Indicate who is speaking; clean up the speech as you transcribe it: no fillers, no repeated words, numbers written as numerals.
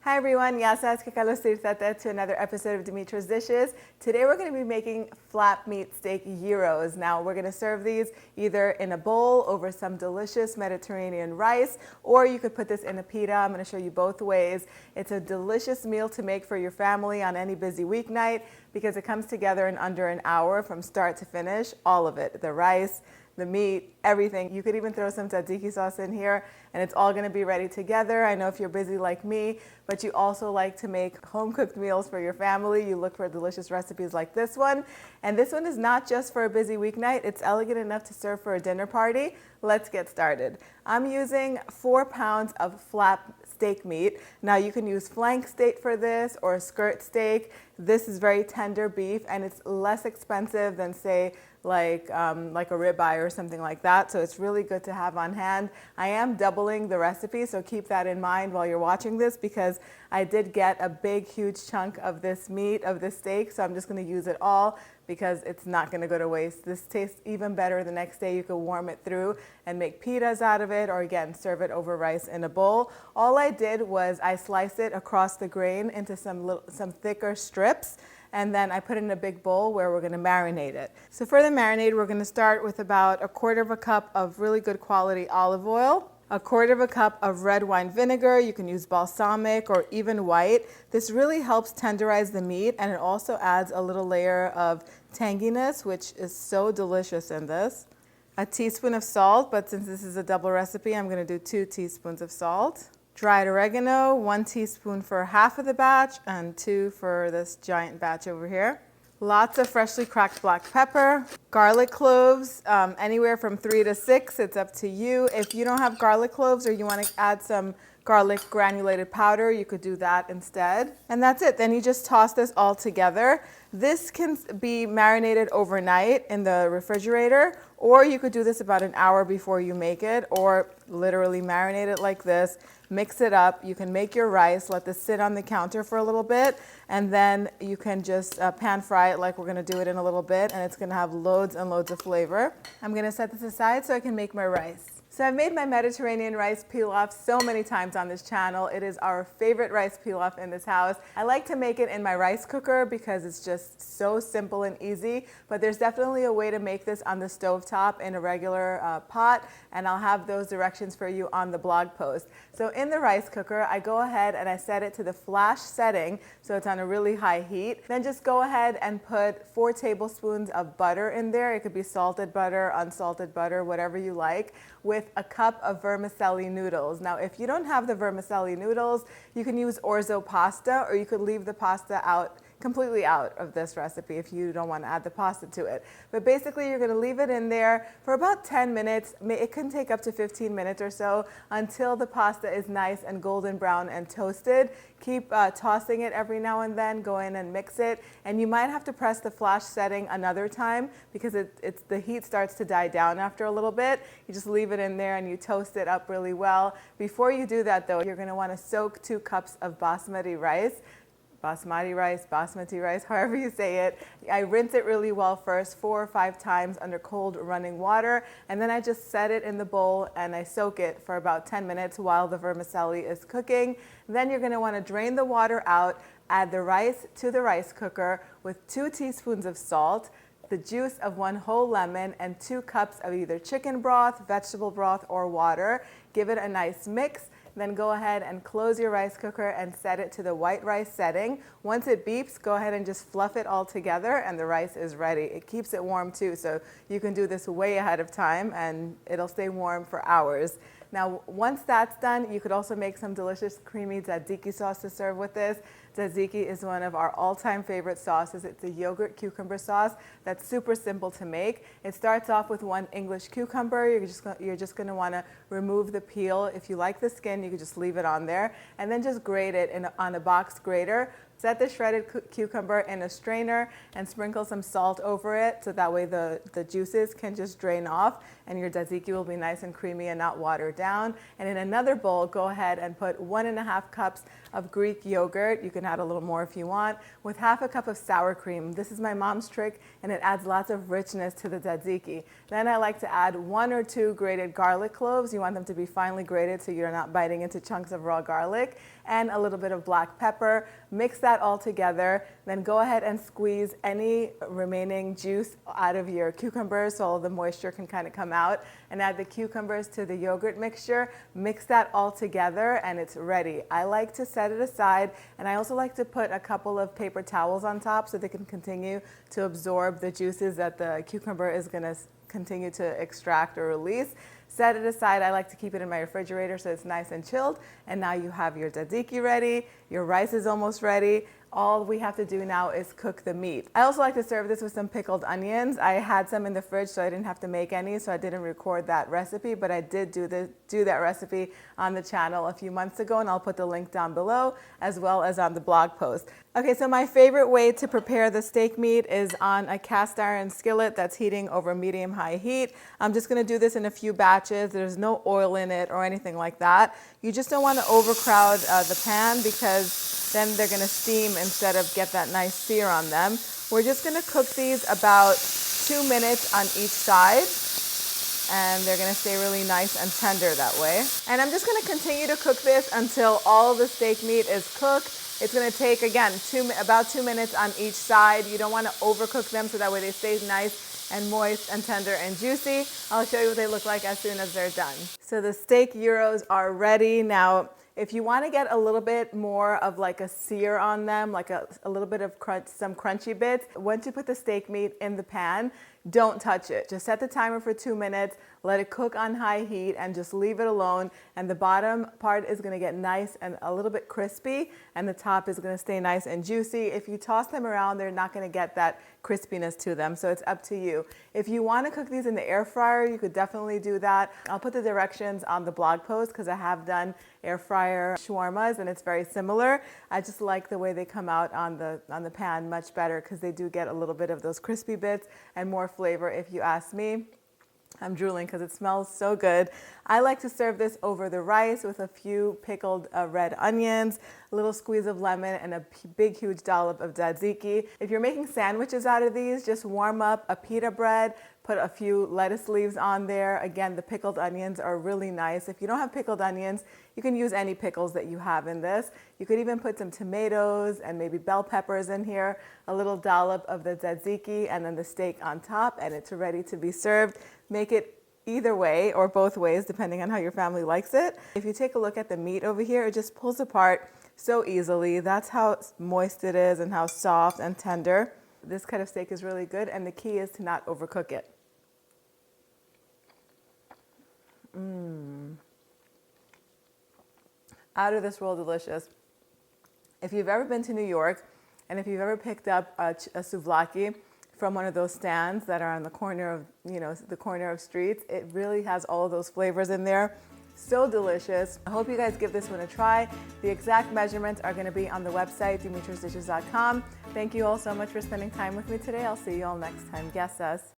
Speaker 1: Hi everyone, Yasas to another episode of Dimitra's Dishes. Today we're going to be making flat meat steak gyros. Now we're going to serve these either in a bowl over some delicious Mediterranean rice, or you could put this in a pita. I'm going to show you both ways. It's a delicious meal to make for your family on any busy weeknight because it comes together in under an hour from start to finish, all of it, the rice, the meat, everything. You could even throw some tzatziki sauce in here and it's all going to be ready together. I know if you're busy like me, but you also like to make home-cooked meals for your family, you look for delicious recipes like this one. And this one is not just for a busy weeknight, it's elegant enough to serve for a dinner party. Let's get started. I'm using 4 pounds of flat steak meat. Now you can use flank steak for this or skirt steak. This is very tender beef and it's less expensive than say like a ribeye or something like that. So it's really good to have on hand. I am doubling the recipe, so keep that in mind while you're watching this because I did get a big, huge chunk of this meat, of this steak. So I'm just gonna use it all because it's not gonna go to waste. This tastes even better the next day. You could warm it through and make pitas out of it, or again, serve it over rice in a bowl. All I did was I sliced it across the grain into some thicker strips, and then I put it in a big bowl where we're going to marinate it. So for the marinade, we're going to start with about 1/4 cup of really good quality olive oil, 1/4 cup of red wine vinegar. You can use balsamic or even white. This really helps tenderize the meat, and it also adds a little layer of tanginess, which is so delicious in this. A teaspoon of salt, but since this is a double recipe, I'm going to do 2 teaspoons of salt. Dried oregano, 1 teaspoon for half of the batch and 2 for this giant batch over here. Lots of freshly cracked black pepper. Garlic cloves, anywhere from 3 to 6, it's up to you. If you don't have garlic cloves or you want to add some garlic granulated powder, you could do that instead. And that's it. Then you just toss this all together. This can be marinated overnight in the refrigerator, or you could do this about an hour before you make it, or literally marinate it like this. Mix it up. You can make your rice, let this sit on the counter for a little bit, and then you can just pan fry it like we're going to do it in a little bit, and it's going to have loads and loads of flavor. I'm going to set this aside so I can make my rice. So I've made my Mediterranean rice pilaf so many times on this channel. It is our favorite rice pilaf in this house. I like to make it in my rice cooker because it's just so simple and easy, but there's definitely a way to make this on the stovetop in a regular pot, and I'll have those directions for you on the blog post. So in the rice cooker, I go ahead and I set it to the flash setting, so it's on a really high heat. Then just go ahead and put 4 tablespoons of butter in there. It could be salted butter, unsalted butter, whatever you like, with a cup of vermicelli noodles. Now, if you don't have the vermicelli noodles, you can use orzo pasta, or you could leave the pasta completely out of this recipe if you don't want to add the pasta to it. But basically, you're going to leave it in there for about 10 minutes. It can take up to 15 minutes or so until the pasta is nice and golden brown and toasted. Keep tossing it every now and then. Go in and mix it. And you might have to press the flash setting another time because the heat starts to die down after a little bit. You just leave it in there and you toast it up really well. Before you do that, though, you're going to want to soak 2 cups of basmati rice, however you say it. I rinse it really well first, 4 or 5 times under cold running water, and then I just set it in the bowl and I soak it for about 10 minutes while the vermicelli is cooking. Then you're going to want to drain the water out, add the rice to the rice cooker with 2 teaspoons of salt, the juice of 1 whole lemon, and 2 cups of either chicken broth, vegetable broth, or water. Give it a nice mix. Then go ahead and close your rice cooker and set it to the white rice setting. Once it beeps, go ahead and just fluff it all together and the rice is ready. It keeps it warm too, so you can do this way ahead of time and it'll stay warm for hours. Now, once that's done, you could also make some delicious creamy tzatziki sauce to serve with this. Tzatziki is one of our all-time favorite sauces. It's a yogurt cucumber sauce that's super simple to make. It starts off with 1 English cucumber. You're just going to want to remove the peel. If you like the skin, you can just leave it on there. And then just grate it on a box grater. Set the shredded cucumber in a strainer and sprinkle some salt over it so that way the juices can just drain off and your tzatziki will be nice and creamy and not watered down. And in another bowl, go ahead and put 1.5 cups of Greek yogurt. You can add a little more if you want, with half a cup of sour cream. This is my mom's trick, and it adds lots of richness to the tzatziki. Then I like to add 1 or 2 grated garlic cloves. You want them to be finely grated so you're not biting into chunks of raw garlic, and a little bit of black pepper. Mix that all together. Then go ahead and squeeze any remaining juice out of your cucumbers so all the moisture can kind of come out, and add the cucumbers to the yogurt mixture. Mix that all together and it's ready. I like to set it aside, and I also like to put a couple of paper towels on top so they can continue to absorb the juices that the cucumber is going to continue to extract or release. Set it aside. I like to keep it in my refrigerator so it's nice and chilled. And now you have your tzatziki ready. Your rice is almost ready. All we have to do now is cook the meat. I also like to serve this with some pickled onions. I had some in the fridge, so I didn't have to make any, so I didn't record that recipe, but I did do that recipe on the channel a few months ago, and I'll put the link down below as well as on the blog post. Okay, so my favorite way to prepare the steak meat is on a cast iron skillet that's heating over medium-high heat. I'm just gonna do this in a few batches. There's no oil in it or anything like that. You just don't wanna overcrowd the pan, because then they're gonna steam instead of get that nice sear on them. We're just gonna cook these about 2 minutes on each side, and they're gonna stay really nice and tender that way. And I'm just gonna continue to cook this until all the steak meat is cooked. It's gonna take, again, about 2 minutes on each side. You don't wanna overcook them so that way they stay nice and moist and tender and juicy. I'll show you what they look like as soon as they're done. So the steak gyros are ready. Now, if you want to get a little bit more of like a sear on them, like a little bit of some crunchy bits, once you put the steak meat in the pan, don't touch it. Just set the timer for 2 minutes, let it cook on high heat, and just leave it alone. And the bottom part is going to get nice and a little bit crispy, and the top is going to stay nice and juicy. If you toss them around, they're not going to get that crispiness to them, so it's up to you. If you want to cook these in the air fryer, you could definitely do that. I'll put the directions on the blog post because I have done air fryer shawarmas and it's very similar. I just like the way they come out on the pan much better because they do get a little bit of those crispy bits and more flavor, if you ask me. I'm drooling because it smells so good. I like to serve this over the rice with a few pickled red onions, a little squeeze of lemon, and a big, huge dollop of tzatziki. If you're making sandwiches out of these, just warm up a pita bread, put a few lettuce leaves on there. Again, the pickled onions are really nice. If you don't have pickled onions, you can use any pickles that you have in this. You could even put some tomatoes and maybe bell peppers in here, a little dollop of the tzatziki, and then the steak on top, and it's ready to be served. Make it either way or both ways, depending on how your family likes it. If you take a look at the meat over here, it just pulls apart so easily. That's how moist it is and how soft and tender. This kind of steak is really good, and the key is to not overcook it. Out of this world delicious. If you've ever been to New York, and if you've ever picked up a souvlaki from one of those stands that are on the corner of, the corner of streets, it really has all of those flavors in there. So delicious. I hope you guys give this one a try. The exact measurements are going to be on the website, dimitrasdishes.com. Thank you all so much for spending time with me today. I'll see you all next time. Guess us.